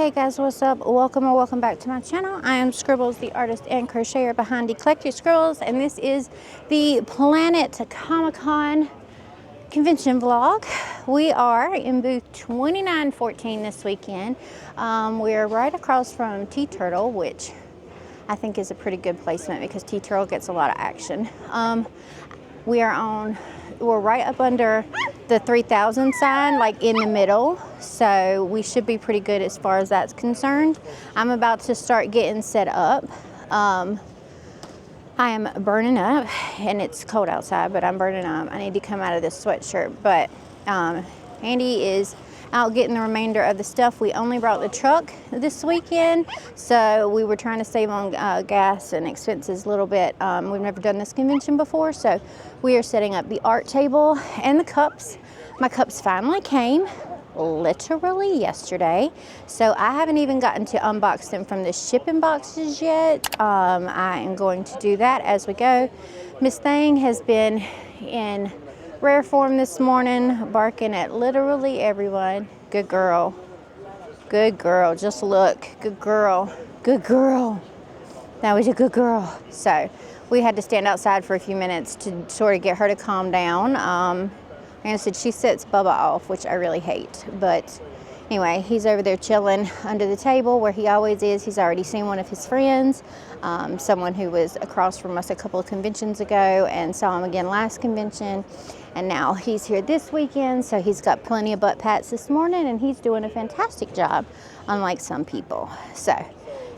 Hey guys, what's up? Welcome back to my channel. I am Scribbles, the artist and crocheter behind Eclectic Scribbles, and this is the Planet Comicon convention vlog. We are in booth 2914 this weekend. We're right across from Tea Turtle, which I think is a pretty good placement because Tea Turtle gets a lot of action. We're right up under the 3000 sign, like in the middle, so we should be pretty good as far as that's concerned. I'm about to start getting set up. I am burning up, and it's cold outside, but I'm burning up. I need to come out of this sweatshirt, but Andy is out getting the remainder of the stuff. We only brought the truck this weekend, so we were trying to save on gas and expenses a little bit. We've never done this convention before, so we are setting up the art table and the cups. My cups finally came literally yesterday, so I haven't even gotten to unbox them from the shipping boxes yet. I am going to do that as we go. Miss Thang has been in rare form this morning, barking at literally everyone. Good girl. Good girl. Just look. Good girl. Good girl. That was a good girl. So we had to stand outside for a few minutes to sort of get her to calm down. And I said she sets Bubba off, which I really hate. But anyway, he's over there chilling under the table where he always is. He's already seen one of his friends, someone who was across from us a couple of conventions ago, and saw him again last convention. And now he's here this weekend, so he's got plenty of butt pats this morning, and he's doing a fantastic job, unlike some people. So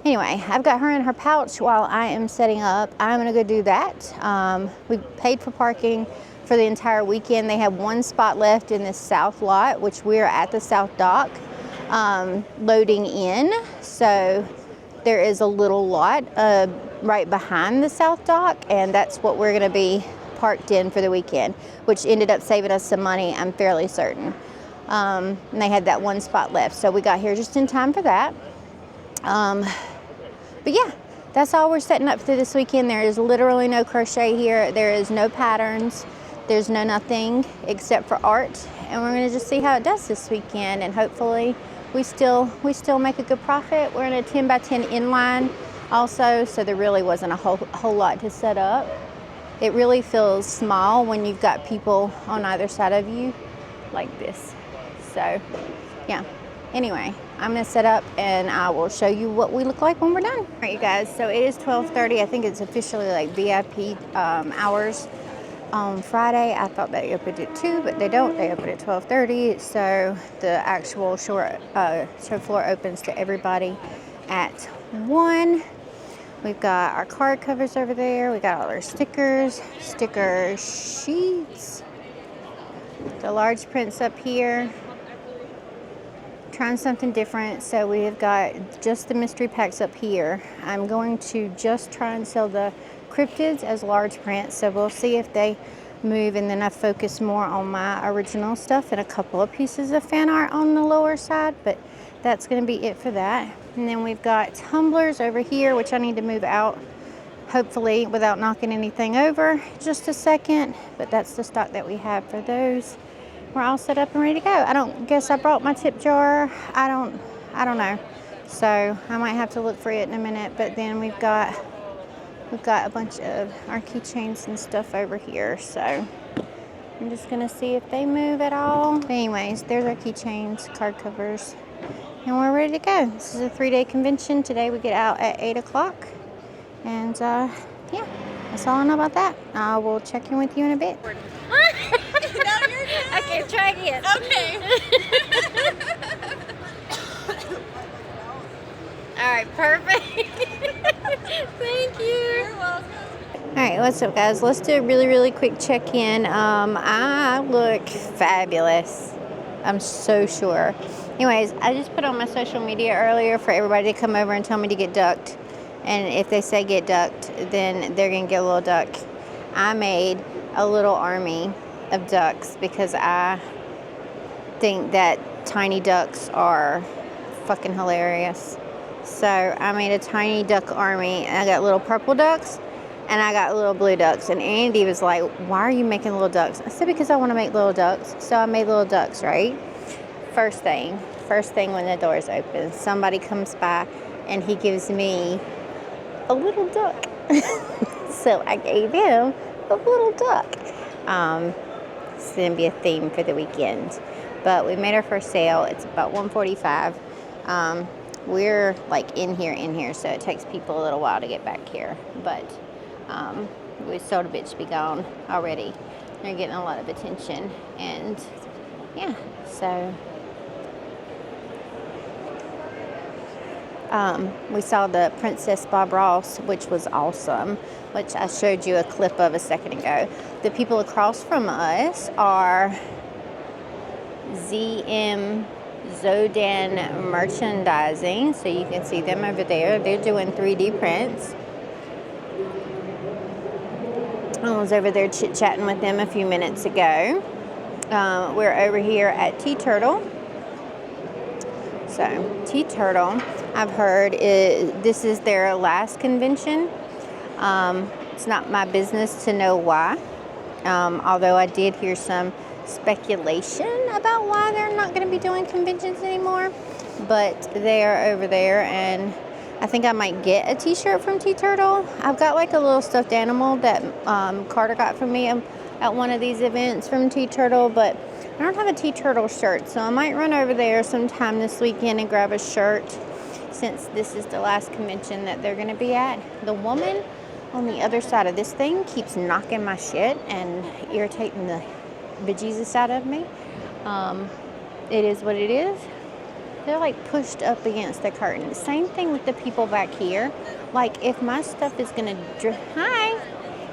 anyway, I've got her in her pouch while I am setting up. I'm gonna go do that. We paid for parking for the entire weekend. They have one spot left in this south lot, which we're at the south dock loading in. So there is a little lot right behind the south dock, and that's what we're gonna be parked in for the weekend, which ended up saving us some money, I'm fairly certain. And they had that one spot left, so we got here just in time for that. But yeah, that's all we're setting up for this weekend. There is literally no crochet here. There is no patterns. There's no nothing except for art, and we're gonna just see how it does this weekend, and hopefully we still make a good profit. We're in a 10 by 10 inline also, so there really wasn't a whole lot to set up. It really feels small when you've got people on either side of you like this. So yeah, anyway, I'm gonna set up and I will show you what we look like when we're done. All right, you guys, so it is 12:30. I think it's officially like VIP hours. On Friday, I thought they opened at 2, but they don't. They open at 12:30, so the actual show floor opens to everybody at 1. We've got our card covers over there. We got all our stickers, sticker sheets, the large prints up here. Trying something different, so we have got just the mystery packs up here. I'm going to just try and sell the cryptids as large prints, so we'll see if they move, and then I focus more on my original stuff and a couple of pieces of fan art on the lower side, but that's going to be it for that. And then we've got tumblers over here, which I need to move out, hopefully without knocking anything over. Just a second, but that's the stock that we have for those. We're all set up and ready to go. I don't guess I brought my tip jar. I don't know, so I might have to look for it in a minute. But then we've got a bunch of our keychains and stuff over here, so I'm just gonna see if they move at all. But anyways, there's our keychains, card covers, and we're ready to go. This is a 3-day convention. Today we get out at 8 o'clock, and yeah, that's all I know about that. I will check in with you in a bit. Okay, try again. Okay. All right, perfect. Thank you. You're welcome. All right, what's up, guys? Let's do a really quick check-in. I look fabulous, I'm so sure. Anyways, I just put on my social media earlier for everybody to come over and tell me to get ducked. And if they say get ducked, then they're gonna get a little duck. I made a little army of ducks because I think that tiny ducks are fucking hilarious. So I made a tiny duck army, and I got little purple ducks and I got little blue ducks. And Andy was like, why are you making little ducks? I said, because I want to make little ducks. So I made little ducks, right? First thing, first thing when the doors open, somebody comes by and he gives me a little duck. So I gave him a little duck. It's going to be a theme for the weekend. But we made our first sale. It's about 1:45. We're like in here, so it takes people a little while to get back here. But we sold a bitch be gone already. They're getting a lot of attention. And yeah, so we saw the Princess Bob Ross, which was awesome, which I showed you a clip of a second ago. The people across from us are ZM Zodan Merchandising, so you can see them over there. They're doing 3D prints. I was over there chit-chatting with them a few minutes ago. We're over here at Tea Turtle. So, Tea Turtle, I've heard this is their last convention. It's not my business to know why, although I did hear some speculation about why they're not going to be doing conventions anymore. But they are over there, and I think I might get a t-shirt from Tea Turtle. I've got like a little stuffed animal that Carter got for me at one of these events from Tea Turtle, but I don't have a Tea Turtle shirt, so I might run over there sometime this weekend and grab a shirt, since this is the last convention that they're going to be at. The woman on the other side of this thing keeps knocking my shit and irritating the bejesus out of me. It is what it is. They're like pushed up against the curtain. Same thing with the people back here. Like if my stuff is going to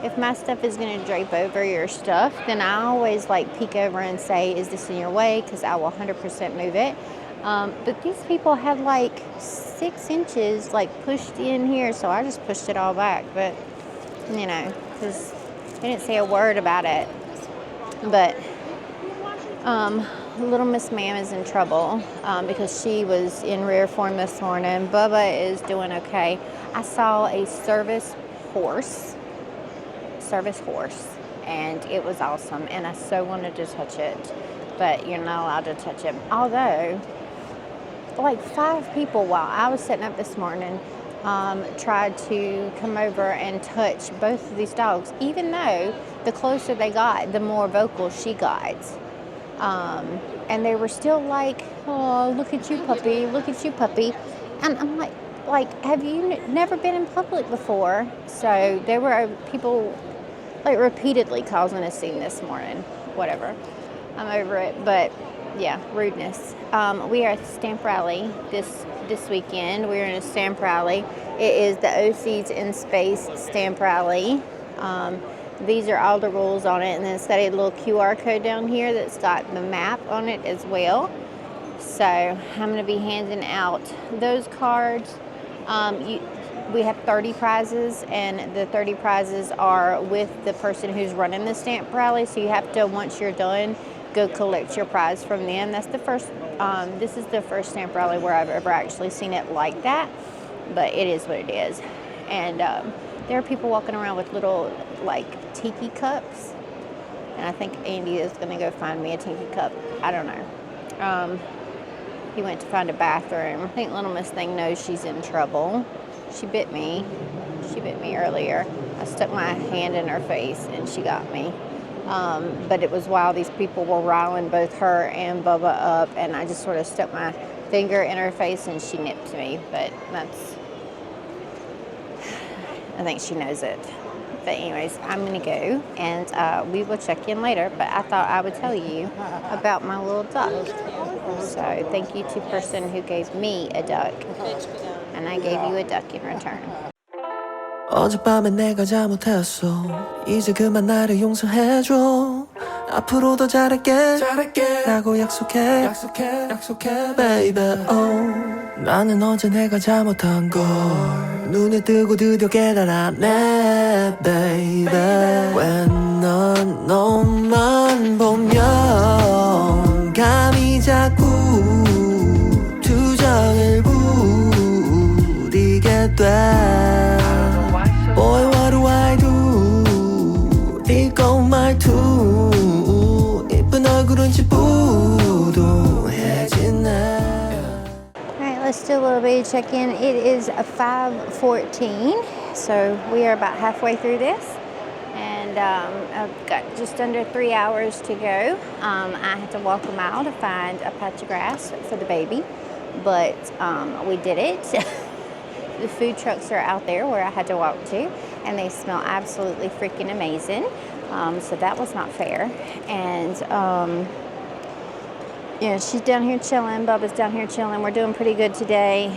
if my stuff is going to drape over your stuff, then I always like peek over and say, is this in your way? Because I will 100% move it. But these people had like 6 inches like pushed in here, so I just pushed it all back. But, you know, because they didn't say a word about it. But little Miss Ma'am is in trouble because she was in rare form this morning. Bubba is doing okay. I saw a service horse, and it was awesome, and I so wanted to touch it, but you're not allowed to touch it. Although, like 5 people while I was setting up this morning tried to come over and touch both of these dogs, even though the closer they got, the more vocal she got. And they were still like, oh, look at you, puppy, look at you, puppy. And I'm like, have you never been in public before? So there were people like repeatedly causing a scene this morning. Whatever, I'm over it. But yeah, rudeness. We are at the stamp rally this weekend. We're in a stamp rally. It is the OCs in Space stamp rally. These are all the rules on it, and then it's got a little QR code down here that's got the map on it as well. So I'm going to be handing out those cards. We have 30 prizes, and the 30 prizes are with the person who's running the stamp rally. So you have to, once you're done, go collect your prize from them. That's the first. This is the first stamp rally where I've ever actually seen it like that, but it is what it is. And there are people walking around with little like tiki cups, and I think Andy is going to go find me a tiki cup. I don't know. He went to find a bathroom. I think little Miss Thing knows she's in trouble. She bit me. She bit me earlier. I stuck my hand in her face and she got me. But it was while these people were riling both her and Bubba up, and I just sort of stuck my finger in her face and she nipped me. But I think she knows it. But anyways, I'm going to go, and we will check in later. But I thought I would tell you about my little duck. So thank you to the person who gave me a duck, and I gave you a duck in return. 어젯밤에 내가 잘못했어. 이제 그만 나를 용서해줘. 앞으로 더 잘할게 라고 약속해 baby. 나는 어제 내가 잘못한 걸 눈을 뜨고 드디어 깨달았네 baby. 왜 넌 너만 보면 감이 자꾸 투정을 부리게 돼. Boy, what do I do? 이거 말투 이쁜 얼굴은 찌뿌둥해지네. Just a little bit of check-in. It is 5:14, so we are about halfway through this. And I've got just under 3 hours to go. I had to walk a mile to find a patch of grass for the baby, but we did it. The food trucks are out there where I had to walk to, and they smell absolutely freaking amazing. So that was not fair. And yeah, she's down here chilling. Bubba's down here chilling. We're doing pretty good today.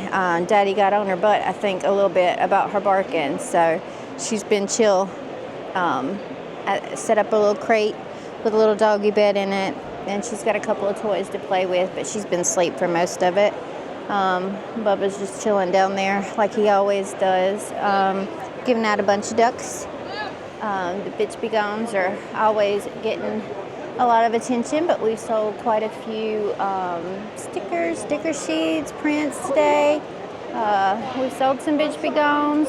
Daddy got on her butt, I think, a little bit about her barking, so she's been chill. I set up a little crate with a little doggy bed in it, and she's got a couple of toys to play with, but she's been asleep for most of it. Bubba's just chilling down there like he always does. Giving out a bunch of ducks. The bitch begons are always getting a lot of attention, but we've sold quite a few stickers, sticker sheets, prints today. We've sold some bitch begons.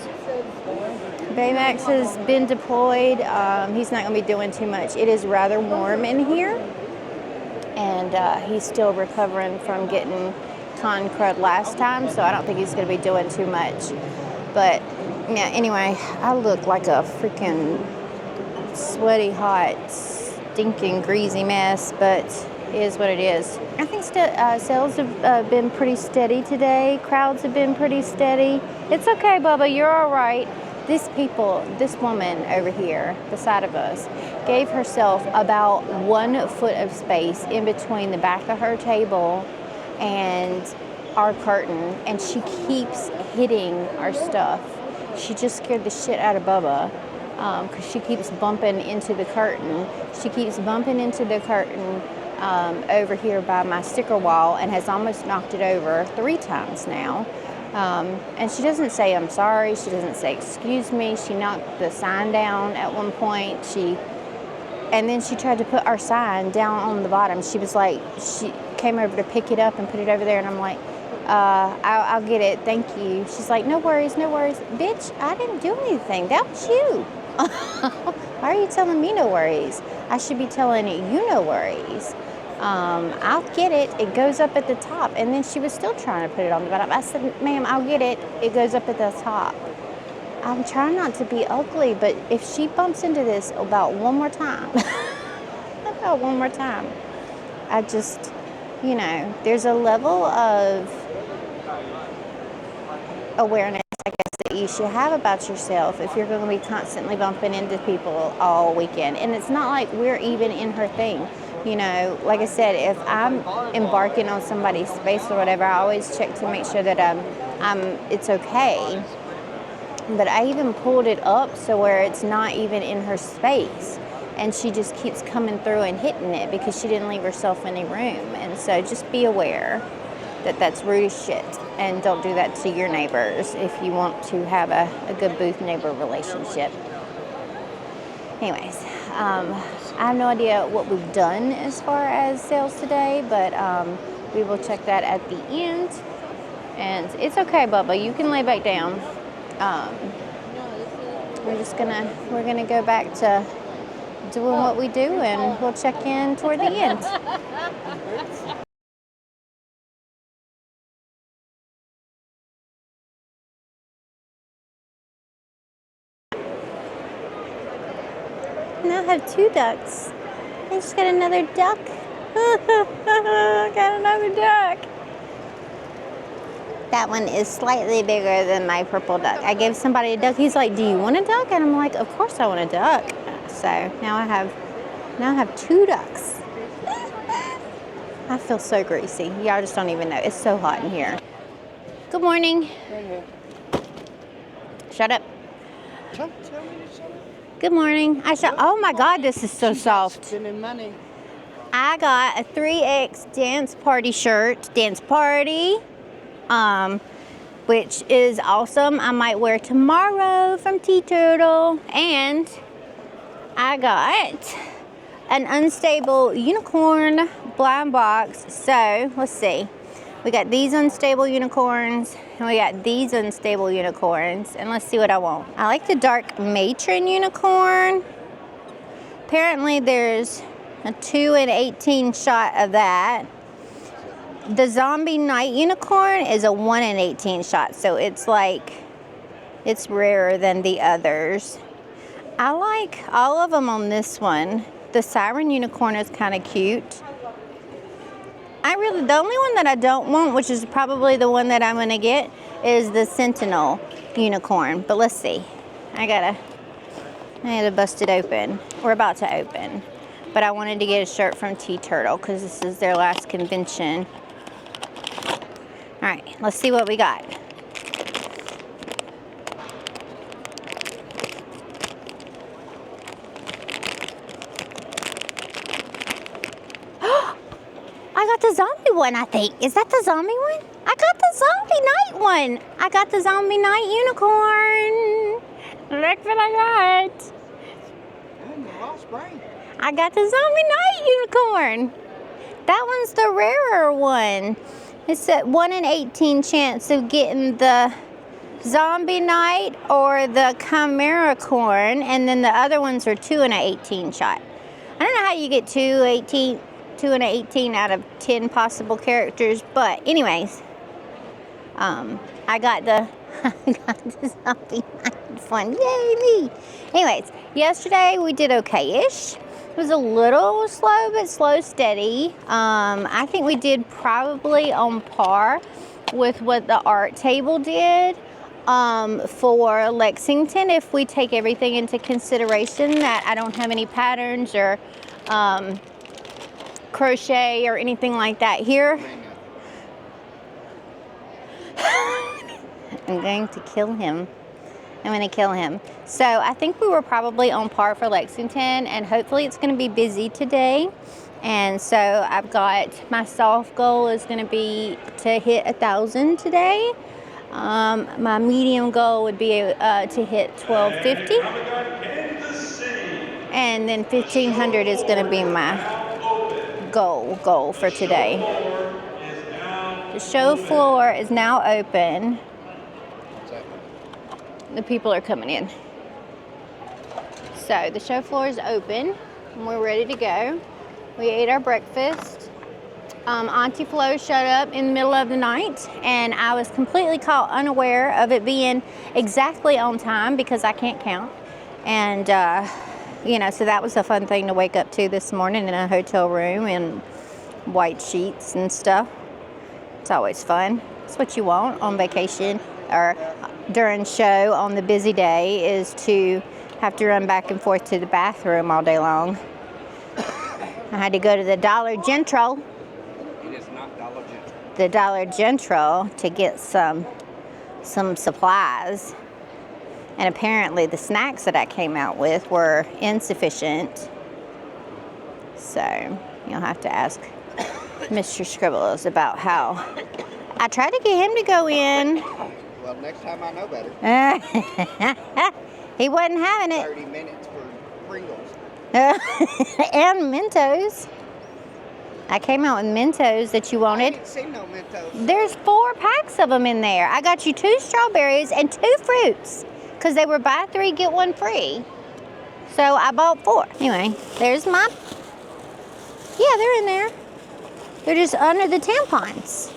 Baymax has been deployed. He's not going to be doing too much. It is rather warm in here, and he's still recovering from getting con crud last time, so I don't think he's going to be doing too much. But yeah, anyway, I look like a freaking sweaty, hot, stinking, greasy mess, but it is what it is. I think sales have been pretty steady today. Crowds have been pretty steady. It's okay, Bubba, you're all right. This woman over here beside of us gave herself about 1 foot of space in between the back of her table and our curtain, and she keeps hitting our stuff. She just scared the shit out of Bubba because she keeps bumping into the curtain. She keeps bumping into the curtain over here by my sticker wall and has almost knocked it over 3 times now. And she doesn't say I'm sorry. She doesn't say excuse me. She knocked the sign down at one point. And then she tried to put our sign down on the bottom. She was like, she came over to pick it up and put it over there, and I'm like, I'll get it, thank you. She's like, no worries, no worries. Bitch, I didn't do anything. That was you. Why are you telling me no worries? I should be telling you no worries. I'll get it. It goes up at the top. And then she was still trying to put it on the bottom. I said, ma'am, I'll get it. It goes up at the top. I'm trying not to be ugly, but if she bumps into this about one more time, I just, there's a level of awareness, I guess, that you should have about yourself if you're going to be constantly bumping into people all weekend. And it's not like we're even in her thing. Like I said, if I'm embarking on somebody's space or whatever, I always check to make sure that it's okay. But I even pulled it up so where it's not even in her space, and she just keeps coming through and hitting it because she didn't leave herself any room. And so just be aware that that's rude as shit, and don't do that to your neighbors if you want to have a good booth neighbor relationship. Anyways, I have no idea what we've done as far as sales today, but we will check that at the end. And it's okay, Bubba, you can lay back down. We're gonna go back to doing what we do, and we'll check in toward the end. Now I have 2 ducks. I just got another duck. Got another duck. That one is slightly bigger than my purple duck. I gave somebody a duck. He's like, do you want a duck? And I'm like, of course I want a duck. So now I have 2 ducks. I feel so greasy. Y'all just don't even know. It's so hot in here. Good morning. Shut up. Good morning. Oh my God, this is so soft. I got a 3X dance party shirt. Dance party. Which is awesome. I might wear tomorrow from Tea Turtle. And I got an unstable unicorn blind box. So let's see. We got these unstable unicorns, and we got these unstable unicorns. And let's see what I want. I like the dark matron unicorn. Apparently there's a 2 and 18 shot of that. The Zombie Night Unicorn is a 1 in 18 shot, so it's rarer than the others. I like all of them on this one. The Siren Unicorn is kind of cute. The only one that I don't want, which is probably the one that I'm gonna get, is the Sentinel Unicorn. But let's see. I had to bust it open. We're about to open. But I wanted to get a shirt from T-Turtle because this is their last convention. All right, let's see what we got. I got the zombie one, I think. Is that the zombie one? I got the Zombie Night one. I got the Zombie Night Unicorn. Look what I got. I got the Zombie Night Unicorn. That one's the rarer one. It's a 1 in 18 chance of getting the Zombie Night or the Chimera Corn, and then the other ones are 2 in an 18 shot. I don't know how you get 2 in an 18 out of 10 possible characters, but anyways, I got the Zombie Night one. Yay me! Anyways, yesterday we did okay-ish. It was a little slow, but slow steady. I think we did probably on par with what the art table did for Lexington, if we take everything into consideration, that I don't have any patterns or crochet or anything like that here. I'm going to kill him. I'm going to kill him. So I think we were probably on par for Lexington, and hopefully it's going to be busy today. And so I've got my soft goal is going to be to hit 1,000 today. My medium goal would be to hit 1,250. And then 1,500 is going to be my goal for today. The show floor is now open. The people are coming in. So the show floor is open and we're ready to go. We ate our breakfast. Auntie Flo showed up in the middle of the night, and I was completely caught unaware of it being exactly on time because I can't count. And so that was a fun thing to wake up to this morning in a hotel room in white sheets and stuff. It's always fun. It's what you want on vacation or during show on the busy day, is to have to run back and forth to the bathroom all day long. I had to go to the Dollar General. It is not Dollar General. The Dollar General to get some supplies. And apparently the snacks that I came out with were insufficient. So you'll have to ask Mr. Scribbles about how. I tried to get him to go in. Well, next time I know better. He wasn't having it. 30 minutes for Pringles. And Mentos. I came out with Mentos that you wanted. I didn't see no Mentos. There's 4 packs of them in there. I got you 2 strawberries and 2 fruits because they were buy 3, get 1 free. So I bought 4. Anyway, there's my... Yeah, they're in there. They're just under the tampons.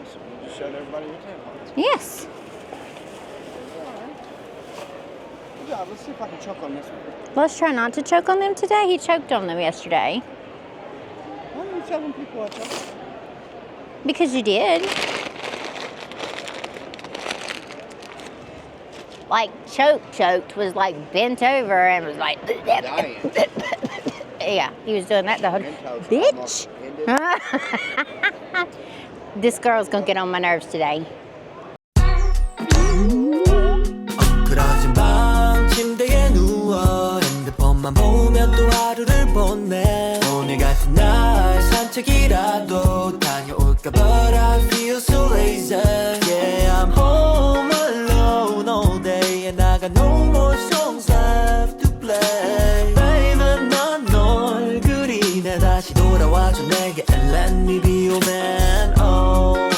You just showed everybody your tampons. Yes. Good job. Let's see if I can choke on this one. Let's try not to choke on them today. He choked on them yesterday. Why are you telling people I choked? Because you did. Like choked was like bent over and was like Dying. Yeah, he was doing that the whole Mentos bitch. almost ended. This girl's gonna get on my nerves today. 엉클어진 밤 침대에 누워 핸드폰만 보며 또 하루를 보내. 오늘 같은 날 산책이라도 다녀올까. But I feel so lazy. Yeah, I'm home alone all day and I got no more songs left to play. Baby, 난 널 그리네. 다시 돌아와줘 내게 and let me be your man. Oh.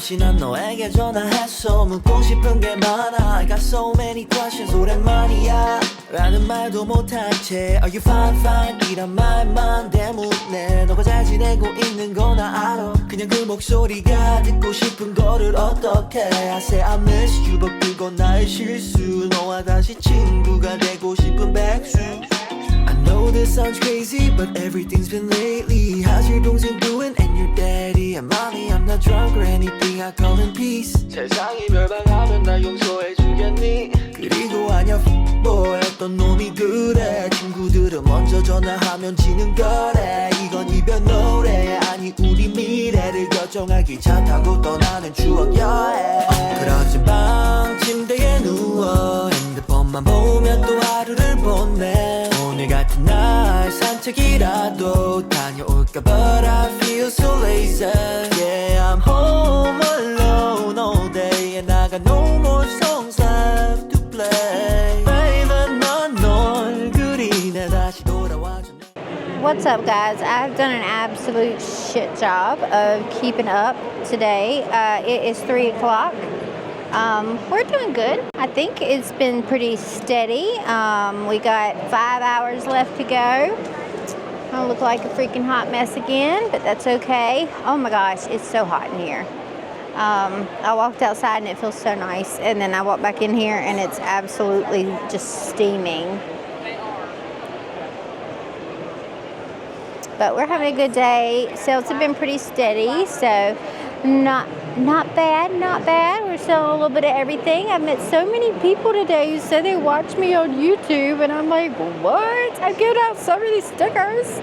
잠시 난 너에게 전화했어 묻고 싶은 게 많아 I got so many questions 오랜만이야 라는 말도 못한 채 Are you fine fine 이란 말만 대묻네 너가 잘 지내고 있는 거 나 알아 그냥 그 목소리가 듣고 싶은 거를 어떡해 I say I miss you but 그건 나의 실수 너와 다시 친구가 되고 싶은 백수 I know this sounds crazy but everything's been lately How's your 동생 doing and your daddy and mommy I'm not drunk or anything I call in peace 세상이 멸망하면 날 용서해 주겠니 그리고 아냐 boy 어떤 놈이 그래 친구들은 먼저 전화하면 지는 거래 이건 이별 노래 아니 우리 미래를 결정하기 차 타고 떠나는 추억 여행 엉클어진 방 침대에 누워 핸드폰만 보며 또 하루를 보내 오늘 같은 날 산책이라도 다녀올까 But I feel so lazy Yeah I'm home alone all day And I got no more songs left to play Baby 넌 널 그리네 다시 돌아와줘 What's up, guys? I've done an absolute shit job of keeping up today. It is 3 o'clock. We're doing good. I think it's been pretty steady. We got 5 hours left to go. I look like a freaking hot mess again, but that's okay. Oh my gosh, it's so hot in here. I walked outside and it feels so nice, and then I walked back in here and it's absolutely just steaming. But we're having a good day. Sales have been pretty steady, so not bad. We're selling a little bit of everything. I've met so many people today who say they watch me on YouTube, and I'm like, what? I've given out so many stickers.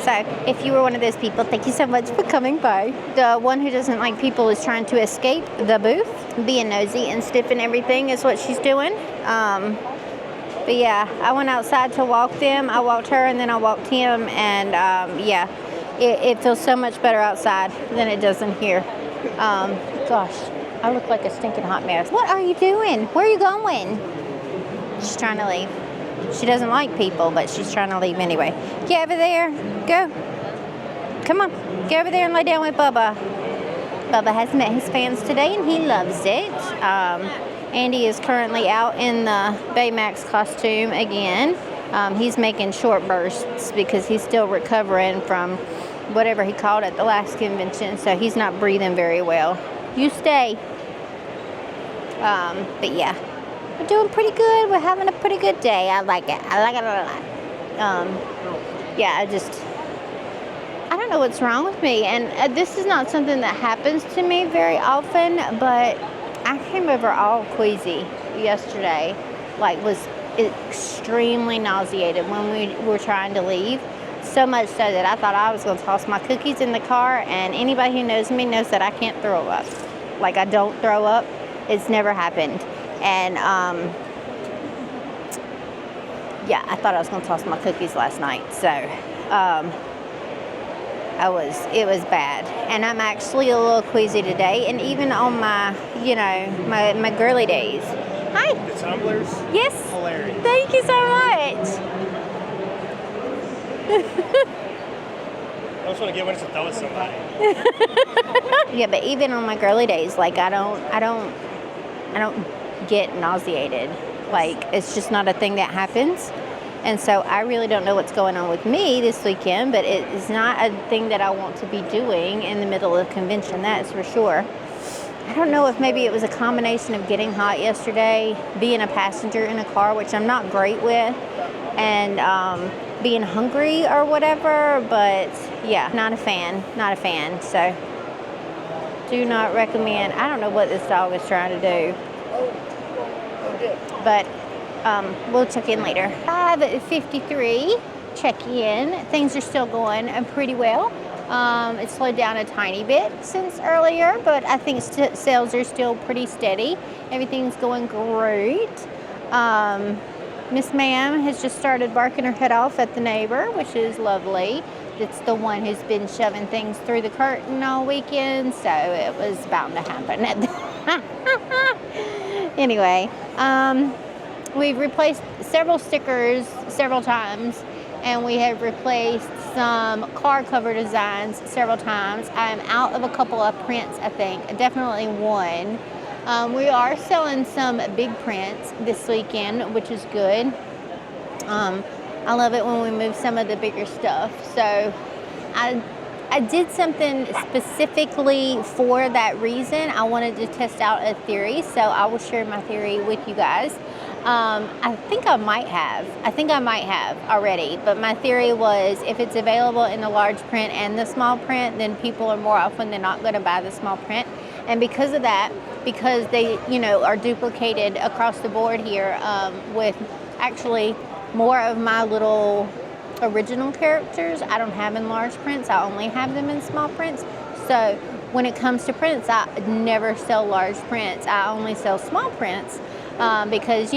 So if you were one of those people, thank you so much for coming by. The one who doesn't like people is trying to escape the booth. Being nosy and sniffing everything is what she's doing. But yeah, I went outside to walk them. I walked her and then I walked him, and yeah, it feels so much better outside than it does in here. Gosh, I look like a stinking hot mess. What are you doing? Where are you going? She's trying to leave. She doesn't like people, but she's trying to leave anyway. Get over there. Go. Come on. Get over there and lay down with Bubba. Bubba has met his fans today, and he loves it. Andy is currently out in the Baymax costume again. He's making short bursts because he's still recovering from whatever he caught at the last convention, so he's not breathing very well. You stay. But yeah, we're doing pretty good. We're having a pretty good day. I like it. I like it a lot. Yeah, I don't know what's wrong with me, and this is not something that happens to me very often, but I came over all queasy yesterday, like was extremely nauseated when we were trying to leave. So much so that I thought I was going to toss my cookies in the car, and anybody who knows me knows that I can't throw up. Like, I don't throw up. It's never happened. And, yeah, I thought I was going to toss my cookies last night. So, it was bad. And I'm actually a little queasy today, and even on my, you know, my girly days. Hi. The tumblers? Yes. Hilarious. Thank you so much. I just want to get one to throw at somebody. Yeah, but even on my girly days, like I don't get nauseated. Like, it's just not a thing that happens. And so I really don't know what's going on with me this weekend, but it is not a thing that I want to be doing in the middle of the convention, that's for sure. I don't know if maybe it was a combination of getting hot yesterday, being a passenger in a car, which I'm not great with, and being hungry or whatever, but yeah, not a fan. So do not recommend. I don't know what this dog is trying to do, but we'll check in later. 5:53, check in. Things are still going pretty well. It slowed down a tiny bit since earlier, but I think sales are still pretty steady. Everything's going great. Miss Ma'am has just started barking her head off at the neighbor, which is lovely. It's the one who's been shoving things through the curtain all weekend, so it was bound to happen. Anyway, we've replaced several stickers several times, and we have replaced some car cover designs several times. I'm out of a couple of prints, I think, definitely one. We are selling some big prints this weekend, which is good. I love it when we move some of the bigger stuff. So I did something specifically for that reason. I wanted to test out a theory, so I will share my theory with you guys. I think I might have already, but my theory was if it's available in the large print and the small print, then people are more often than not going to buy the small print. And because of that, because they, are duplicated across the board here, with actually more of my little original characters I don't have in large prints. I only have them in small prints. So when it comes to prints, I never sell large prints. I only sell small prints because,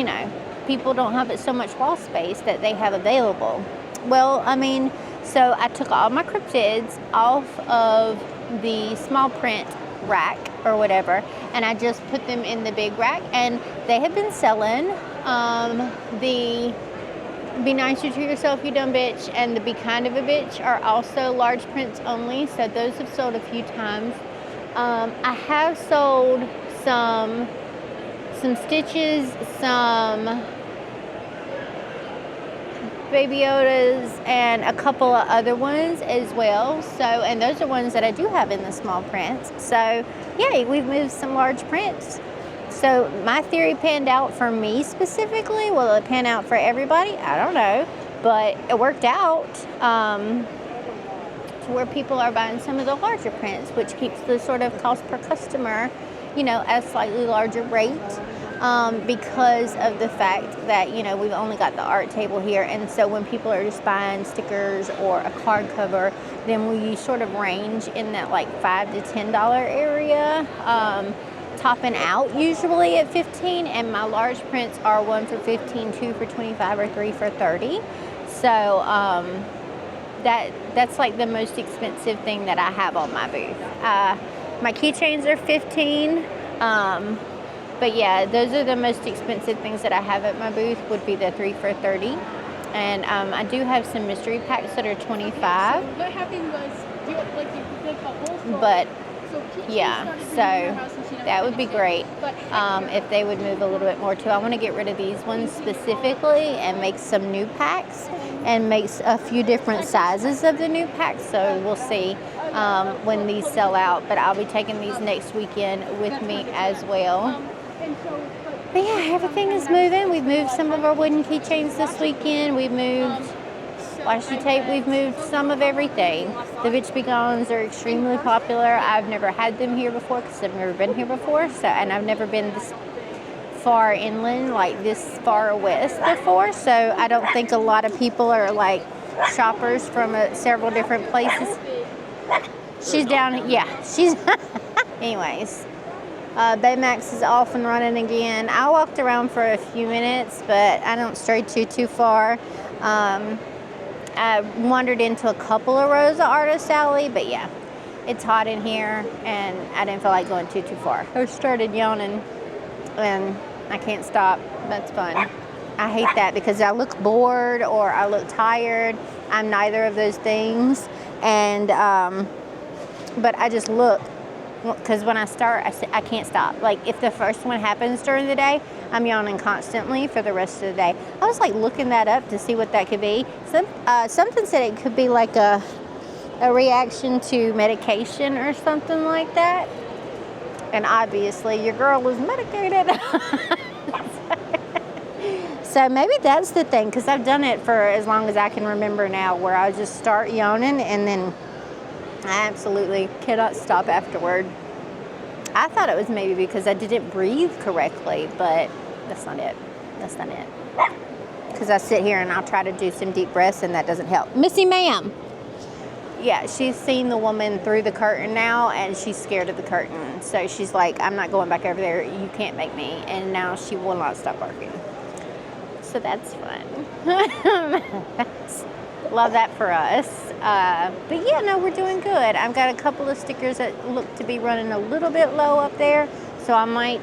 people don't have so much wall space that they have available. Well, so I took all my cryptids off of the small print rack or whatever, and I just put them in the big rack, and they have been selling. The Be Nicer to Yourself, You Dumb Bitch, and the Be Kind of a Bitch are also large prints only, so those have sold a few times. I have sold some Stitches, some Baby Yodas, and a couple of other ones as well. So, and those are ones that I do have in the small prints. So, yay, we've moved some large prints. So my theory panned out for me specifically. Will it pan out for everybody? I don't know, but it worked out to where people are buying some of the larger prints, which keeps the sort of cost per customer, at a slightly larger rate, because of the fact that, we've only got the art table here. And so when people are just buying stickers or a card cover, then we sort of range in that like $5 to $10 area. Topping out usually at $15, and my large prints are 1 for $15, 2 for $25, or 3 for $30. So that's like the most expensive thing that I have on my booth. My keychains are $15, but yeah, those are the most expensive things that I have at my booth. Would be the 3 for $30, and I do have some mystery packs that are $25. So what happened was you the whole store. But So yeah, so that would be great if they would move a little bit more too. I want to get rid of these ones specifically and make some new packs and make a few different sizes of the new packs. So we'll see when these sell out. But I'll be taking these next weekend with me as well. But yeah, everything is moving. We've moved some of our wooden keychains this weekend. We've moved washi tape. We've moved some of everything. The Bitch Be Gones are extremely popular. I've never had them here before because I've never been here before. So, and I've never been this far inland, like this far west before. So I don't think a lot of people are like shoppers from several different places. She's down, yeah, she's, anyways. Baymax is off and running again. I walked around for a few minutes, but I don't stray too far. I wandered into a couple of rows of Artist Alley, but yeah, it's hot in here, and I didn't feel like going too far. I started yawning, and I can't stop. That's fun. I hate that because I look bored or I look tired. I'm neither of those things, and but I just look. Because when I start, I can't stop. Like, if the first one happens during the day, I'm yawning constantly for the rest of the day. I was, like, looking that up to see what that could be. Something said it could be, like, a reaction to medication or something like that. And obviously, your girl was medicated. So maybe that's the thing, because I've done it for as long as I can remember now, where I just start yawning and then I absolutely cannot stop afterward. I thought it was maybe because I didn't breathe correctly, but that's not it. That's not it. Because I sit here and I'll try to do some deep breaths and that doesn't help. Missy, ma'am. Yeah, she's seen the woman through the curtain now and she's scared of the curtain. So she's like, I'm not going back over there. You can't make me. And now she will not stop barking. So that's fun. Love that for us. But yeah, no, we're doing good. I've got a couple of stickers that look to be running a little bit low up there. So I might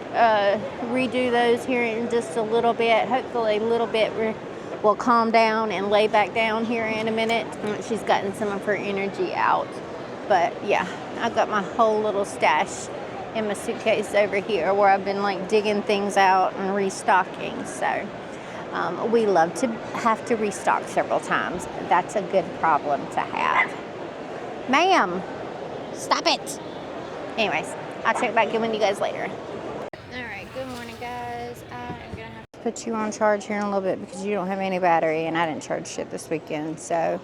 redo those here in just a little bit. Hopefully a little bit will calm down and lay back down here in a minute. She's gotten some of her energy out. But yeah, I've got my whole little stash in my suitcase over here where I've been like digging things out and restocking. So we love to have to restock several times. That's a good problem to have. Ma'am, stop it. Anyways, I'll check back in with you guys later. All right, good morning, guys. I am gonna have to put you on charge here in a little bit because you don't have any battery, and I didn't charge shit this weekend. So,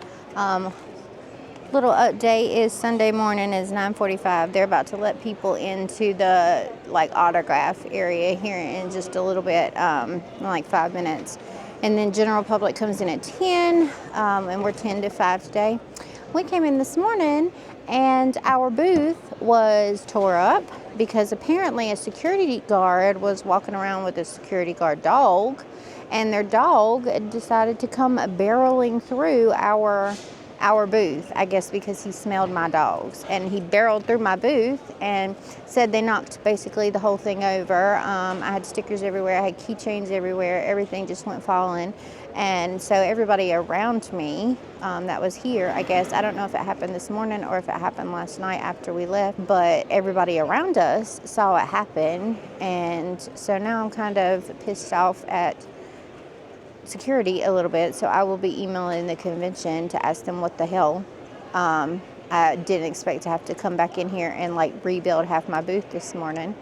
little update is Sunday morning is 9:45. They're about to let people into the like autograph area here in just a little bit, in like 5 minutes, and then general public comes in at 10, and we're 10 to 5 today. We came in this morning and our booth was tore up because apparently a security guard was walking around with a security guard dog, and their dog decided to come barreling through our booth, I guess because he smelled my dogs, and he barreled through my booth and said they knocked basically the whole thing over. I had stickers everywhere, I had keychains everywhere, everything just went falling. And so everybody around me that was here, I guess, I don't know if it happened this morning or if it happened last night after we left, but everybody around us saw it happen. And so now I'm kind of pissed off at security a little bit, so I will be emailing the convention to ask them what the hell. I didn't expect to have to come back in here and like rebuild half my booth this morning.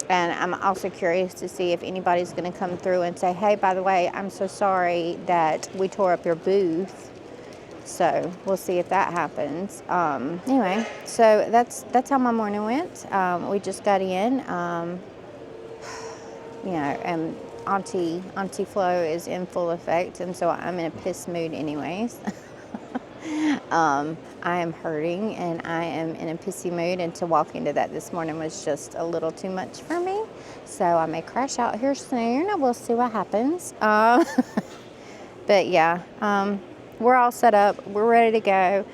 And I'm also curious to see if anybody's going to come through and say, hey, by the way, I'm so sorry that we tore up your booth. So we'll see if that happens. Anyway, so that's how my morning went. We just got in, you know, and Auntie Flo is in full effect, and so I'm in a piss mood anyways. I am hurting and I am in a pissy mood, and to walk into that this morning was just a little too much for me. So I may crash out here soon. We'll see what happens. But yeah, we're all set up. We're ready to go.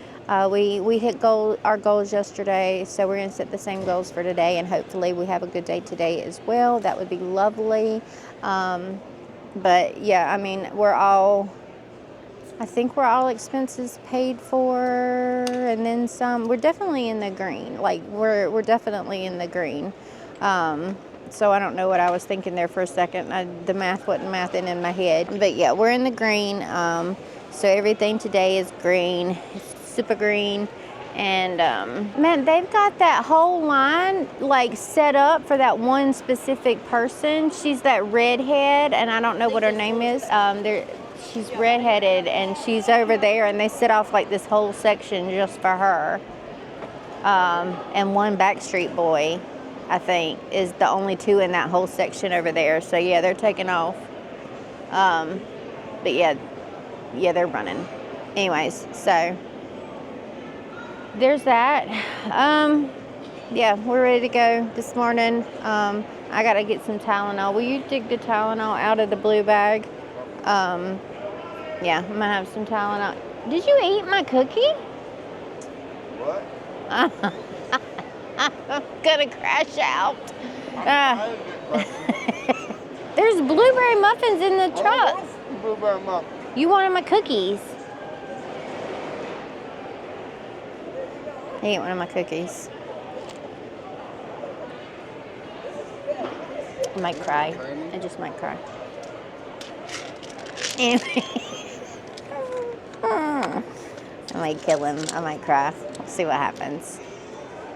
We hit our goals yesterday, so we're going to set the same goals for today, and hopefully we have a good day today as well. That would be lovely. But yeah, I mean, I think we're all expenses paid for, and then some. We're definitely in the green. Like we're definitely in the green. So I don't know what I was thinking there for a second. The math wasn't mathing in my head, but yeah, we're in the green. So everything today is green. It's super green. And man, they've got that whole line like set up for that one specific person. She's that redhead, and I don't know what her name is. She's redheaded, and she's over there, and they set off like this whole section just for her. And one Backstreet Boy, I think, is the only two in that whole section over there. So yeah, they're taking off. But yeah, they're running. Anyways, so there's that. Yeah, we're ready to go this morning. I gotta get some Tylenol. Will you dig the Tylenol out of the blue bag? Yeah, I'm gonna have some Tylenol. Did you eat my cookie? What? I'm gonna crash out. There's blueberry muffins in the truck. Blueberry muffin. You wanted my cookies. He ate one of my cookies. I might cry. I just might cry. Anyway. I might kill him. I might cry. We'll see what happens.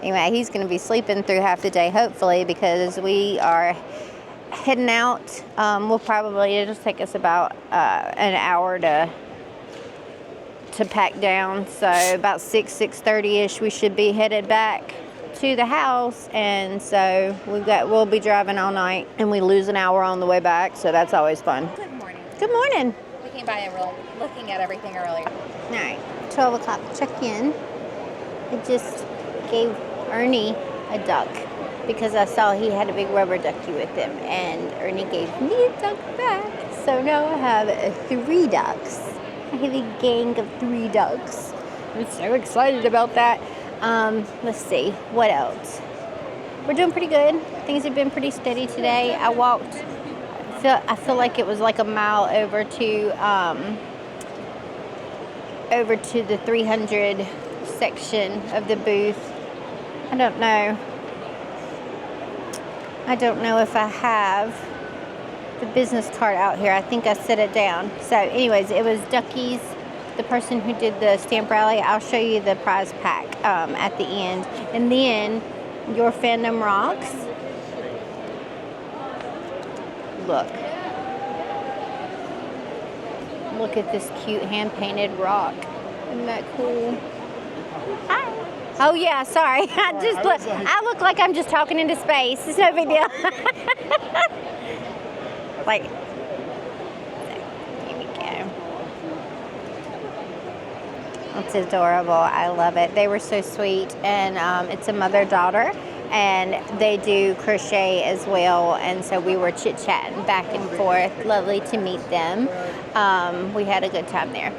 Anyway, he's going to be sleeping through half the day, hopefully, because we are heading out. It'll just take us about an hour to pack down. So about 6:30ish, we should be headed back to the house. And so we'll be driving all night, and we lose an hour on the way back. So that's always fun. Good morning. Good morning. We came by and we're looking at everything earlier. All right, 12 o'clock check-in. I just gave Ernie a duck because I saw he had a big rubber ducky with him, and Ernie gave me a duck back. So now I have 3 ducks. I have a gang of 3 ducks. I'm so excited about that. Let's see, what else? We're doing pretty good. Things have been pretty steady today. I walked I feel like it was like a mile over to the 300 section of the booth. I don't know. I don't know if I have the business card out here. I think I set it down. So anyways, it was Ducky's, the person who did the stamp rally. I'll show you the prize pack at the end. And then Your Fandom Rocks. Look. Look at this cute hand-painted rock. Isn't that cool? Hi. Oh yeah, sorry. I look like I'm just talking into space. It's no big deal. Like, here we go. It's adorable. I love it. They were so sweet, and it's a mother-daughter, and they do crochet as well. And so we were chit-chatting back and forth. Lovely to meet them. We had a good time there.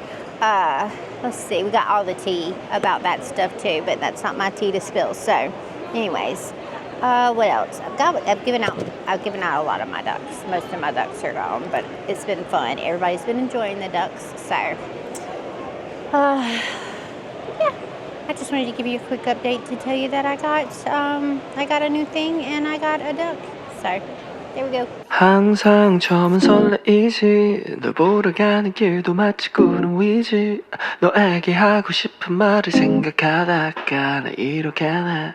Let's see, we got all the tea about that stuff too, but that's not my tea to spill. So anyways, what else? I've given out a lot of my ducks. Most of my ducks are gone, but it's been fun. Everybody's been enjoying the ducks. So yeah, I just wanted to give you a quick update to tell you that I got a new thing and I got a duck. So there we go. 항상 처음은 설레이지 널 보러 가는 길도 마치 구름 위지 너에게 하고 싶은 말을 생각하다가 나 이렇게 내가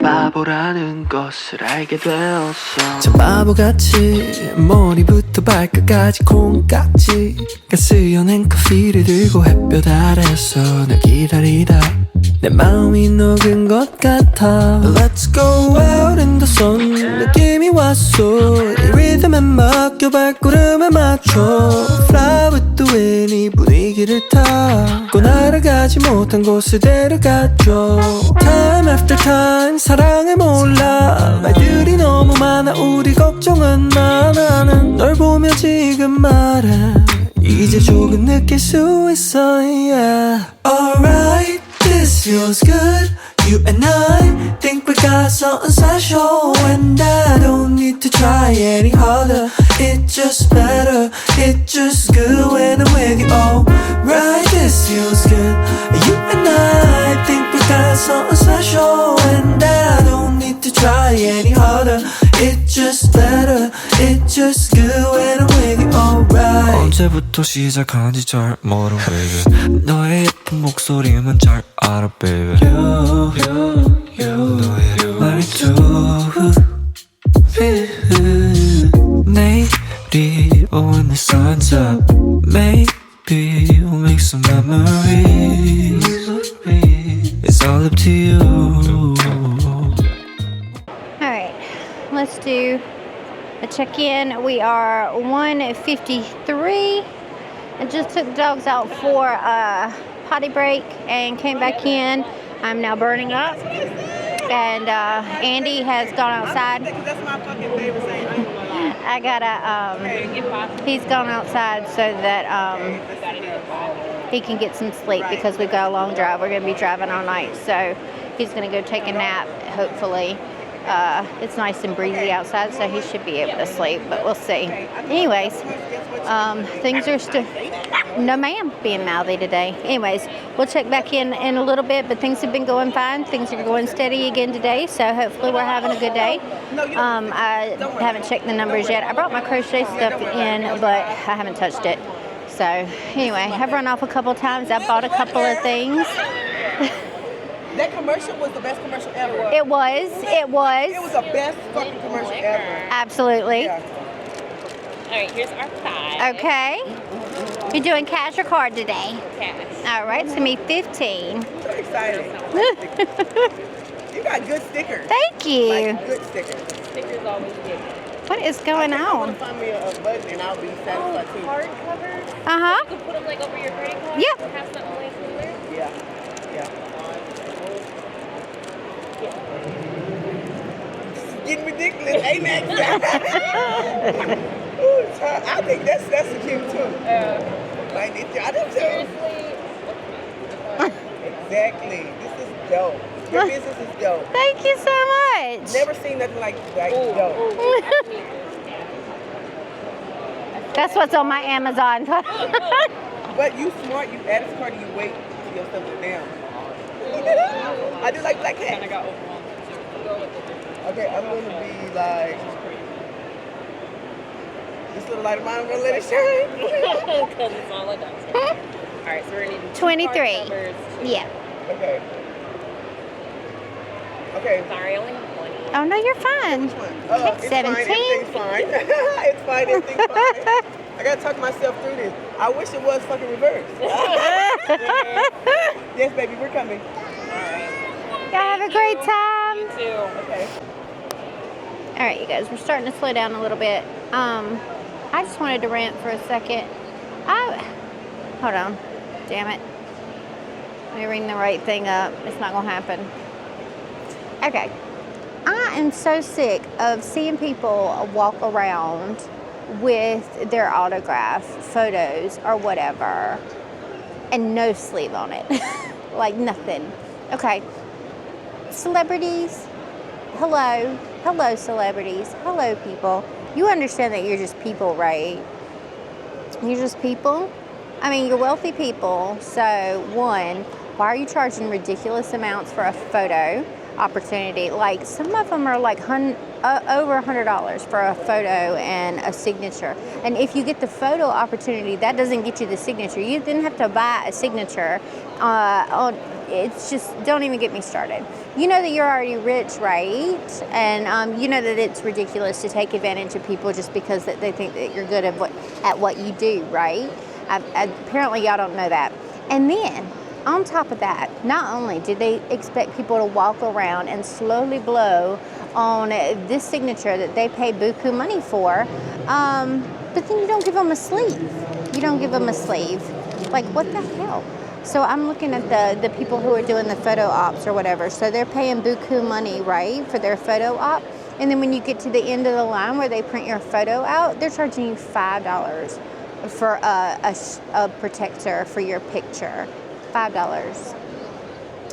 바보라는 것을 알게 되었어 참 바보같이 머리부터 발끝까지 콩깍지가 쓰여낸 커피를 들고 햇볕 아래서 널 기다리다 내 마음이 녹은 것 같아 Let's go out in the sun 느낌이 왔어 이 리듬에 맡겨 발걸음에 맞춰 Fly with the wind 이 분위기를 타고 날아가지 못한 곳에 데려가줘 Time after time 사랑을 몰라 말들이 너무 많아 우리 걱정은 마 나는 널 보며 지금 말해 이제 조금 느낄 수 있어 yeah. Alright This feels good, you and I think we got something special And I don't need to try any harder It's just better, it's just good when I'm with you Oh, right, this feels good You and I think we got something special And I don't need to try any harder It's just better, it's just good when I'm with you Alright 언제부터 시작한지 잘 모르 baby 너의 예쁜 목소리만 잘 알아 baby 너의 말이 내일이 when the sun's up Maybe we'll make some memories It's all up to you Alright, let's do a check-in. We are 1:53. I just took the dogs out for a potty break and came back in. I'm now burning up. And Andy has gone outside. That's my fucking favorite saying. I gotta, he's gone outside so that he can get some sleep because we've got a long drive. We're gonna be driving all night. So he's gonna go take a nap, hopefully. It's nice and breezy outside, so he should be able to sleep, but we'll see. Anyways, things are still, no ma'am, being mouthy today. Anyways, we'll check back in a little bit, but things have been going fine. Things are going steady again today, so hopefully we're having a good day. I haven't checked the numbers yet. I brought my crochet stuff in, but I haven't touched it. So anyway, I've run off a couple times. I bought a couple of things. That commercial was the best commercial ever. It was. It was the best fucking commercial ever. Absolutely. Yeah. All right, here's our 5. Okay. You're doing cash or card today? Cash. All right, it's going to be 15. So excited. You got good stickers. Thank you. Like good stickers. Stickers always good. What is going I want on? to find me a button and I'll be satisfied too. Card covers. Uh-huh. You can put them like over your credit card. Yep. Have something like cooler. Yeah. Getting ridiculous, ain't that? I think that's cute too. Like I do too. Exactly. This is dope. Your business is dope. Thank you so much. Never seen nothing like dope. That's what's on my Amazon. But you smart, you add a card and you wait till your stuff go down. You did it? I do like black cat. Okay, I'm gonna be like this little light of mine. I'm gonna let it shine. Because it's all like that. Alright, so we're gonna need 23. Yeah. Okay. Okay. Sorry, I only have 20. Oh no, you're fine. It's It's 17. fine. Everything's fine. It's fine. Everything's fine. I gotta talk myself through this. I wish it was fucking reversed. Yes, baby, we're coming. Y'all have a great time. You too. Okay. All right, you guys, we're starting to slow down a little bit. I just wanted to rant for a second. Hold on. Damn it. Let me ring the right thing up. It's not gonna happen. Okay. I am so sick of seeing people walk around with their autograph photos or whatever and no sleeve on it. Like nothing. Okay. Celebrities, hello celebrities, hello people. You understand that you're just people, right? You're just people. I mean, you're wealthy people. So one, why are you charging ridiculous amounts for a photo opportunity? Like some of them are like over $100 for a photo and a signature. And if you get the photo opportunity, that doesn't get you the signature. You didn't have to buy a signature. It's just, don't even get me started. You know that you're already rich, right? And you know that it's ridiculous to take advantage of people just because that they think that you're good at what you do, right? Apparently y'all don't know that. And then on top of that, not only did they expect people to walk around and slowly blow on this signature that they pay buku money for, but then you don't give them a sleeve. You don't give them a sleeve. Like, what the hell? So I'm looking at the people who are doing the photo ops or whatever. So they're paying buku money, right, for their photo op. And then when you get to the end of the line where they print your photo out, they're charging you $5 for a protector for your picture. $5.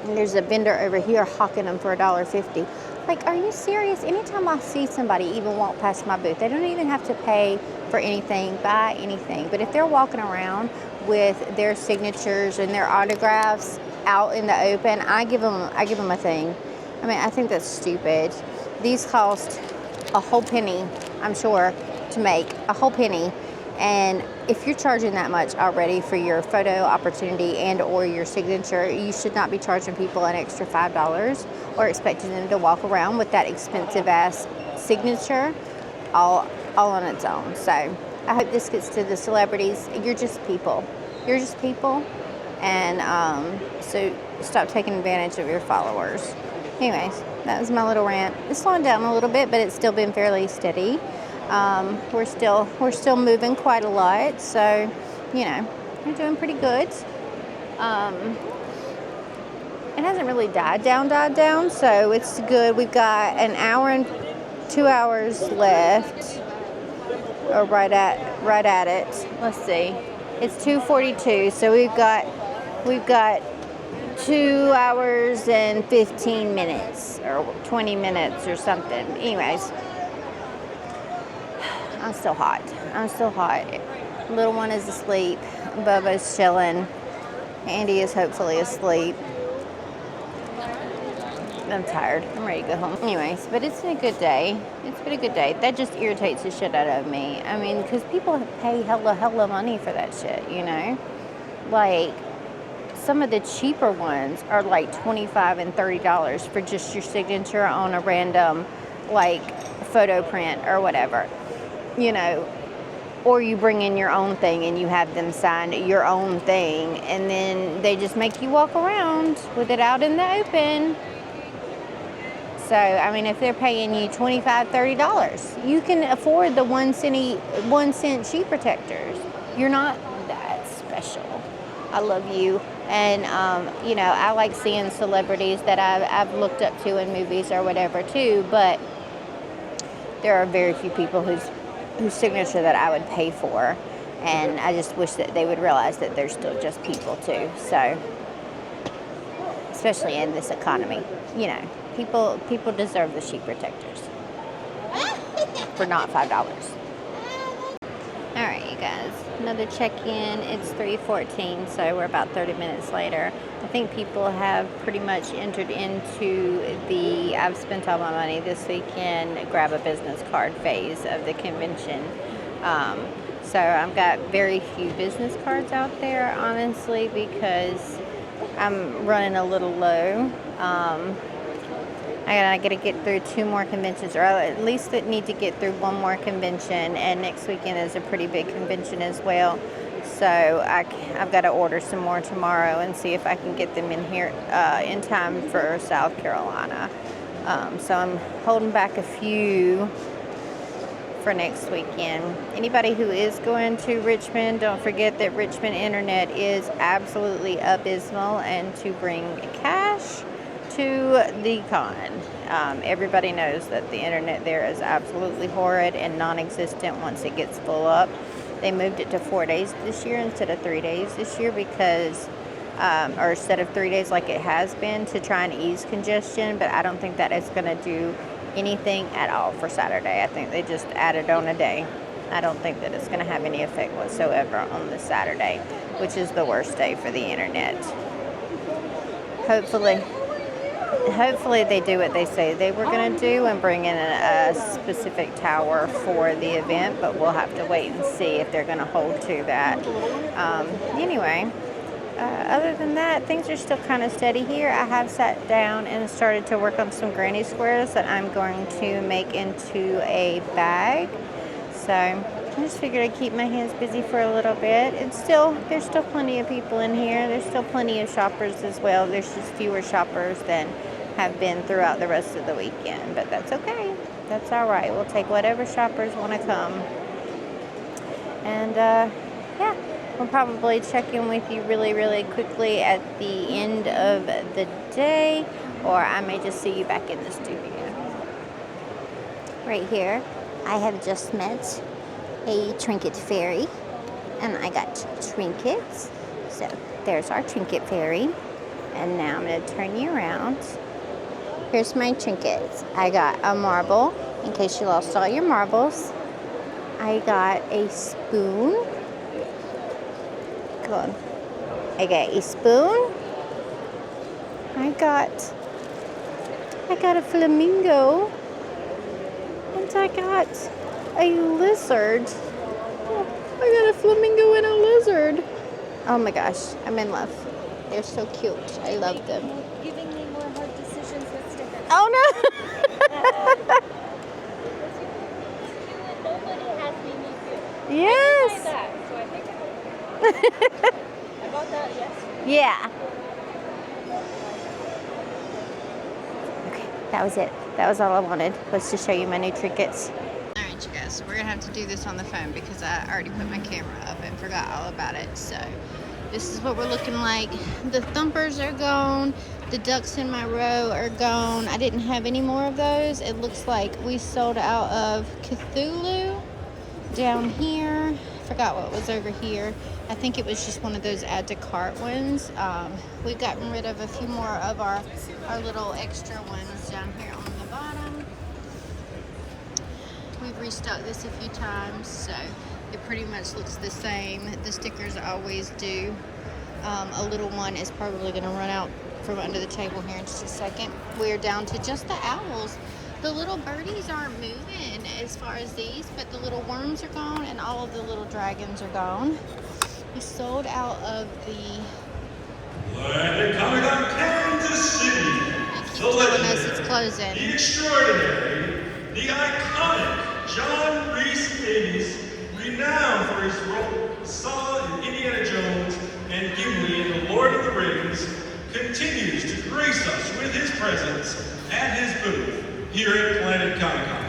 And there's a vendor over here hawking them for $1.50. Like, are you serious? Anytime I see somebody even walk past my booth, they don't even have to pay for anything, buy anything. But if they're walking around with their signatures and their autographs out in the open, I give them a thing. I mean, I think that's stupid. These cost a whole penny, I'm sure, to make a whole penny. And if you're charging that much already for your photo opportunity and or your signature, you should not be charging people an extra $5 or expecting them to walk around with that expensive ass signature all on its own. So I hope this gets to the celebrities. You're just people. You're just people. And so stop taking advantage of your followers. Anyways, that was my little rant. It's slowing down a little bit, but it's still been fairly steady. We're still moving quite a lot, so you know, we're doing pretty good. It hasn't really died down, so it's good. We've got an hour and 2 hours left, or right at it. Let's see, it's 2:42, so we've got 2 hours and 15 minutes or 20 minutes or something. Anyways. I'm still hot. Little one is asleep. Bubba's chilling. Andy is hopefully asleep. I'm tired. I'm ready to go home. Anyways, but it's been a good day. That just irritates the shit out of me. I mean, because people pay hella money for that shit, you know? Like, some of the cheaper ones are like $25 and $30 for just your signature on a random, like, photo print or whatever. You know, or you bring in your own thing and you have them sign your own thing, and then they just make you walk around with it out in the open. So, I mean, if they're paying you $25, $30, you can afford the 1 cent sheet protectors. You're not that special. I love you. And, you know, I like seeing celebrities that I've looked up to in movies or whatever too, but there are very few people whose signature that I would pay for, and I just wish that they would realize that they're still just people too. So, especially in this economy, you know, people deserve the sheet protectors for not $5. All right, you guys, another check-in. It's 3:14, so we're about 30 minutes later. I think people have pretty much entered into the I've spent all my money this weekend, grab a business card phase of the convention. So I've got very few business cards out there, honestly, because I'm running a little low. I got to get through 2 more conventions, or at least need to get through 1 more convention, and next weekend is a pretty big convention as well. So I've got to order some more tomorrow and see if I can get them in here in time for South Carolina. So I'm holding back a few for next weekend. Anybody who is going to Richmond, don't forget that Richmond internet is absolutely abysmal, and to bring cash to the con. Everybody knows that the internet there is absolutely horrid and non-existent once it gets full up. They moved it to 4 days this year instead of 3 days this year because, or instead of 3 days like it has been, to try and ease congestion, but I don't think that is going to do anything at all for Saturday. I think they just added on a day. I don't think that it's going to have any effect whatsoever on this Saturday, which is the worst day for the internet. Hopefully they do what they say they were going to do and bring in a specific tower for the event, but we'll have to wait and see if they're going to hold to that. Anyway, other than that, things are still kind of steady here. I have sat down and started to work on some granny squares that I'm going to make into a bag. So I just figured I'd keep my hands busy for a little bit. There's still plenty of people in here. There's still plenty of shoppers as well. There's just fewer shoppers than have been throughout the rest of the weekend, but that's okay. That's all right. We'll take whatever shoppers want to come. And yeah, we'll probably check in with you really, really quickly at the end of the day, or I may just see you back in the studio. Right here, I have just met a trinket fairy, and I got trinkets. So there's our trinket fairy, and now I'm going to turn you around. Here's my trinkets. I got a marble, in case you lost all your marbles. I got a spoon. Come on. I got a spoon. I got a flamingo. And I got a lizard. Oh, I got a flamingo and a lizard. Oh my gosh, I'm in love. They're so cute. I love them. Giving me more hard decisions with stickers. Oh no! Nobody has me meet you. Yes! I that, so I think I bought that yesterday. Yeah. Okay, that was it. That was all I wanted, was to show you my new trinkets. Alright you guys, so we're going to have to do this on the phone because I already put my camera up and forgot all about it. So this is what we're looking like. The thumpers are gone. The ducks in my row are gone. I didn't have any more of those. It looks like we sold out of Cthulhu down here. Forgot what was over here. I think it was just one of those add to cart ones. We've gotten rid of a few more of our little extra ones down here on the bottom. We've restocked this a few times, so it pretty much looks the same. The stickers always do. A little one is probably going to run out from under the table here in just a second. We're down to just the owls. The little birdies aren't moving as far as these, but the little worms are gone and all of the little dragons are gone. We sold out of the Comicon Kansas City. The legendary, it's closing. the extraordinary, the iconic John Rhys Davies, renowned for his role Saw in Indiana Jones and Gimli in The Lord of the Rings, continues to grace us with his presence at his booth here at Planet Comicon.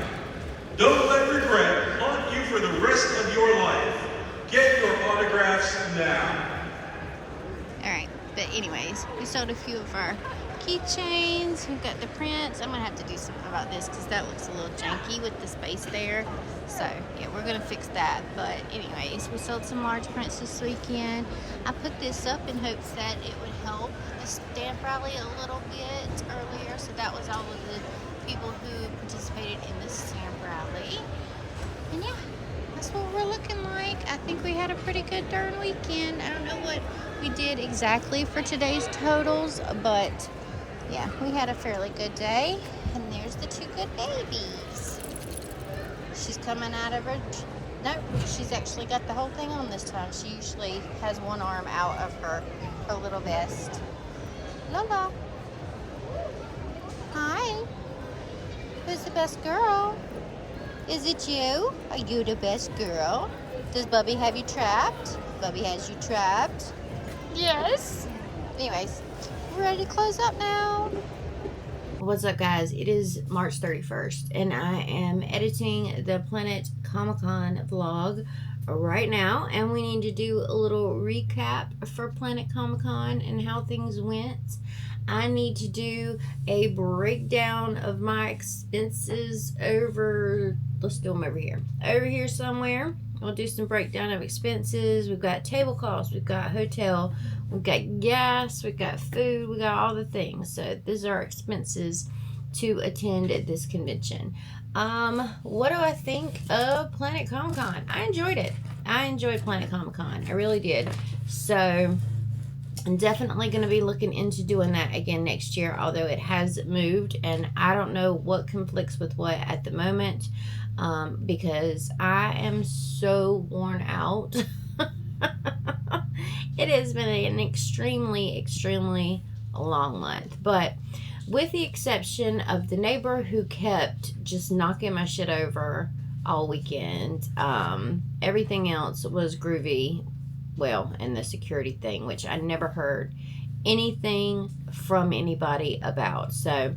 Don't let regret haunt you for the rest of your life. Get your autographs now. Alright, but anyways, we sold a few of our keychains. We've got the prints. I'm going to have to do something about this because that looks a little janky with the space there. So, yeah, we're going to fix that. But anyways, we sold some large prints this weekend. I put this up in hopes that it would help the stamp rally a little bit earlier. So that was all of the people who participated in the stamp rally. And yeah, that's what we're looking like. I think we had a pretty good darn weekend. I don't know what we did exactly for today's totals, but yeah, we had a fairly good day. And there's the two good babies. She's coming out of her... Nope, she's actually got the whole thing on this time. She usually has one arm out of her little vest. Lola. Hi. Who's the best girl? Is it you? Are you the best girl? Does Bubby have you trapped? Bubby has you trapped. Yes. Anyways, we're ready to close up now. What's up, guys? It is March 31st, and I am editing the Planet Comicon vlog right now, and we need to do a little recap for Planet Comicon and how things went. I need to do a breakdown of my expenses over, let's do them over here somewhere. We'll do some breakdown of expenses. We've got table costs, we've got hotel, we've got gas, we've got food, we got all the things. So these are expenses to attend at this convention. What do I think of Planet Comicon? I enjoyed it. I enjoyed Planet Comicon. I really did. So I'm definitely going to be looking into doing that again next year, although it has moved, and I don't know what conflicts with what at the moment, because I am so worn out. It has been an extremely long month, but with the exception of the neighbor who kept just knocking my shit over all weekend, everything else was groovy. Well, and the security thing, which I never heard anything from anybody about. So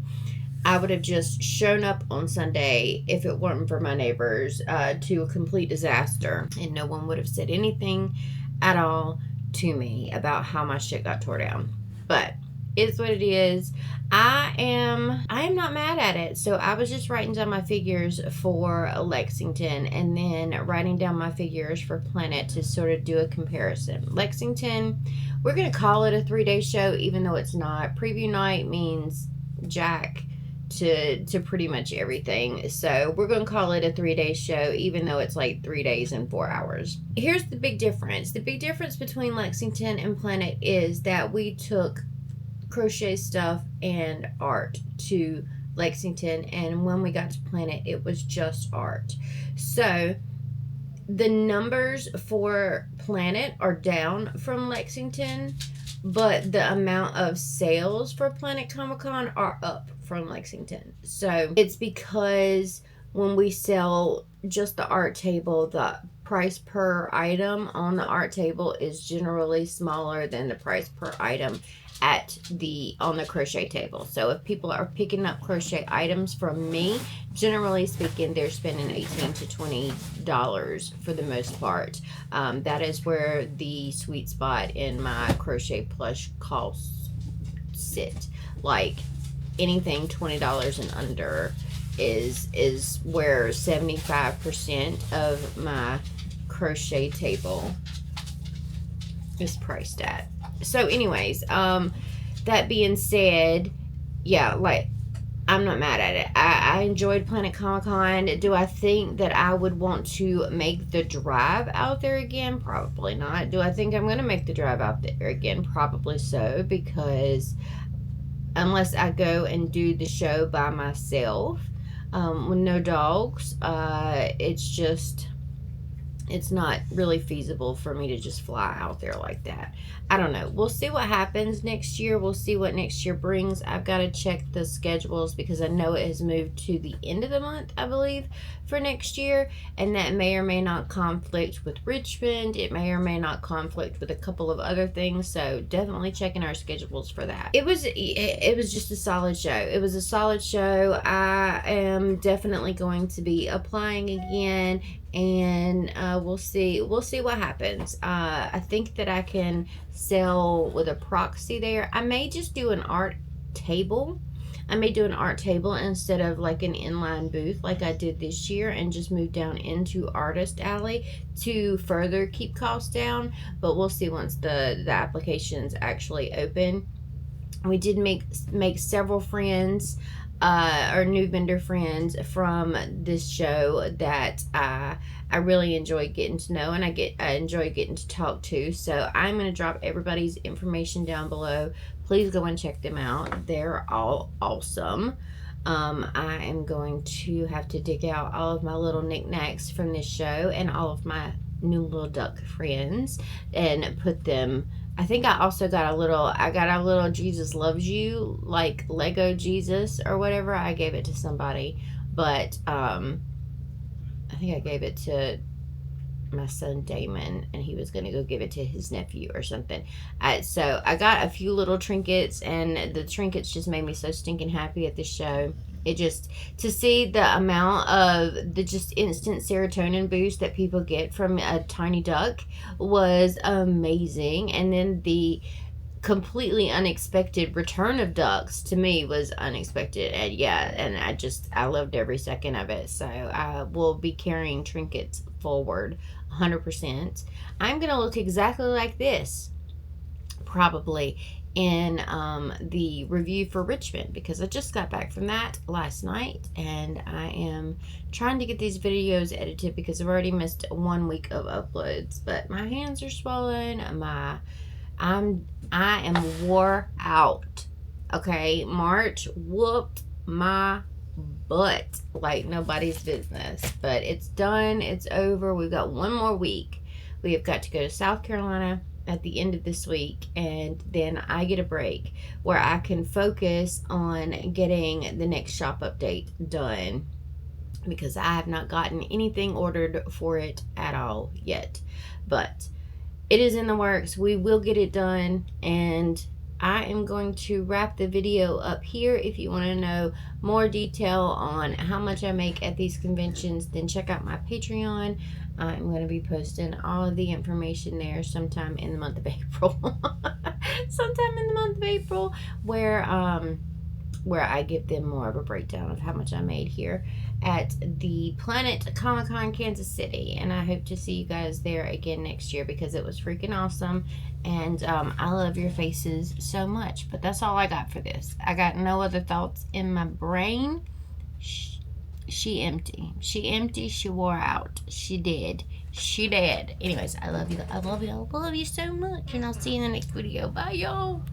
I would have just shown up on Sunday if it weren't for my neighbors, to a complete disaster, and no one would have said anything at all to me about how my shit got tore down. But it's what it is. I am not mad at it. So I was just writing down my figures for Lexington, and then writing down my figures for Planet to sort of do a comparison. Lexington, we're going to call it a 3-day show, even though it's not. Preview night means jack to pretty much everything. So we're going to call it a 3-day show, even though it's like 3 days and 4 hours. Here's the big difference. The big difference between Lexington and Planet is that we took crochet stuff and art to Lexington, and when we got to Planet, it was just art. So the numbers for Planet are down from Lexington, but the amount of sales for Planet Comicon are up from Lexington. So it's because when we sell just the art table, the price per item on the art table is generally smaller than the price per item on the crochet table. So if people are picking up crochet items from me, generally speaking, they're spending $18 to $20 for the most part. That is where the sweet spot in my crochet plush costs sit. Like anything $20 and under is where 75% of my crochet table is priced at. So anyways, that being said, yeah, like, I'm not mad at it. I enjoyed Planet Comicon. Do I think that I would want to make the drive out there again? Probably not. Do I think I'm going to make the drive out there again? Probably so, because unless I go and do the show by myself, with no dogs, it's not really feasible for me to just fly out there like that. I don't know. We'll see what happens next year. We'll see what next year brings. I've got to check the schedules because I know it has moved to the end of the month, I believe, for next year. And that may or may not conflict with Richmond. It may or may not conflict with a couple of other things. So definitely checking our schedules for that. It was just a solid show. It was a solid show. I am definitely going to be applying again, and we'll see what happens. I think that I can sell with a proxy there. I may just do an art table. I may do an art table instead of like an inline booth like I did this year, and just move down into Artist Alley to further keep costs down. But we'll see once the applications actually open. We did make several friends or new vendor friends from this show that I really enjoy getting to know, and I enjoy getting to talk to. So I'm going to drop everybody's information down below. Please go and check them out. They're all awesome. I am going to have to dig out all of my little knickknacks from this show and all of my new little duck friends and put them. I think I also got a little Jesus Loves You, like Lego Jesus or whatever. I gave it to somebody, but I think I gave it to my son Damon, and he was going to go give it to his nephew or something. So I got a few little trinkets, and the trinkets just made me so stinking happy at this show. It just, to see the amount of the just instant serotonin boost that people get from a tiny duck was amazing. And then the completely unexpected return of ducks to me was unexpected. And yeah, and I loved every second of it. So I will be carrying trinkets forward 100%. I'm gonna look exactly like this probably in the review for Richmond, because I just got back from that last night, and I am trying to get these videos edited because I've already missed 1 week of uploads. But my hands are swollen. I am wore out. Okay, March whooped my butt like nobody's business, but it's done. It's over. We've got 1 more week. We have got to go to South Carolina at the end of this week, and then I get a break where I can focus on getting the next shop update done, because I have not gotten anything ordered for it at all yet. But it is in the works. We will get it done, and I am going to wrap the video up here. If you want to know more detail on how much I make at these conventions, then check out my Patreon. I'm going to be posting all of the information there sometime in the month of April. Sometime in the month of April, where I give them more of a breakdown of how much I made here at the Planet Comicon Kansas City. And I hope to see you guys there again next year, because it was freaking awesome. And I love your faces so much. But that's all I got for this. I got no other thoughts in my brain. She empty. She wore out. She did. Anyways, I love you. I love you so much. And I'll see you in the next video. Bye, y'all.